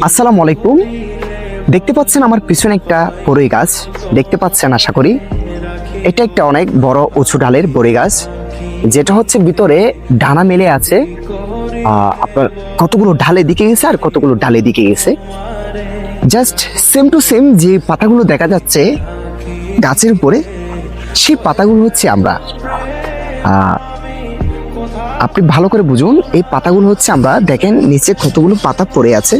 আসসালামু আলাইকুম। দেখতে পাচ্ছেন আমার পিছনে একটা বড়ই গাছ, দেখতে পাচ্ছেন আশা করি। এটা একটা অনেক বড় উঁচু ডালের বড়ই গাছ, যেটা হচ্ছে ভিতরে ডানা মেলে আছে। আপনার কতগুলো ঢালে দিকে গেছে আর কতগুলো ডালে দিকে গেছে, জাস্ট সেম টু সেম। যে পাতাগুলো দেখা যাচ্ছে গাছের উপরে, সেই পাতাগুলো হচ্ছে আমরা। আপনি ভালো করে বুঝুন, এই পাতাগুলো হচ্ছে আমরা। দেখেন নিচে কতগুলো পাতা পড়ে আছে,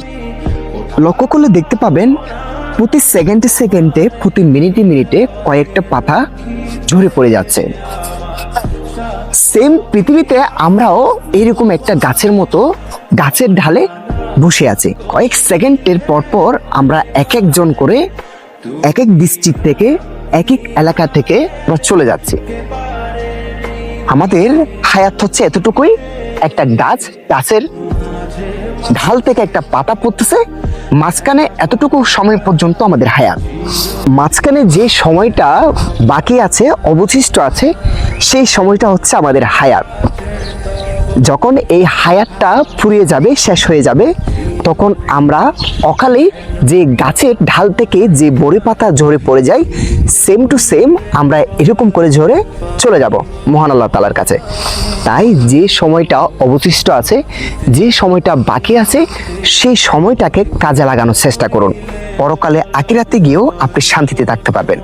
লক্ষ্য করলে দেখতে পাবেন প্রতি সেকেন্ডে সেকেন্ডে, প্রতি মিনিটে মিনিটে কয়েকটা পাতা ঝরে পড়ে যাচ্ছে। সেম পৃথিবীতে আমরাও এরকম একটা গাছের মতো গাছের ঢালে বসে আছি। কয়েক সেকেন্ডের পর পর আমরা এক একজন করে এক এক ডিস্ট্রিক্ট থেকে, এক এক এলাকা থেকে আমরা চলে যাচ্ছি। আমাদের হায়াত হচ্ছে এতটুকুই। একটা গাছের ঢাল থেকে একটা পাতা পড়তেছে, মাঝখানে এতটুকু সময় পর্যন্ত আমাদের হায়াত। মাঝখানে যে সময়টা বাকি আছে, অবশিষ্ট আছে, সেই সময়টা হচ্ছে আমাদের হায়াত। যখন এই হায়াতটা ফুরিয়ে যাবে, শেষ হয়ে যাবে, তখন আমরা অকালে যে গাছের ঢাল থেকে যে বড়ি পাতা ঝরে পড়ে যায়, সেম টু সেম আমরা এরকম করে ঝরে চলে যাব মহান আল্লাহ তাআলার কাছে। তাই যে সময়টা অবশিষ্ট আছে, যে সময়টা বাকি আছে, সেই সময়টাকে কাজে লাগানোর চেষ্টা করুন। পরকালে আখিরাতে গিয়েও আপনি শান্তিতে থাকতে পারবেন।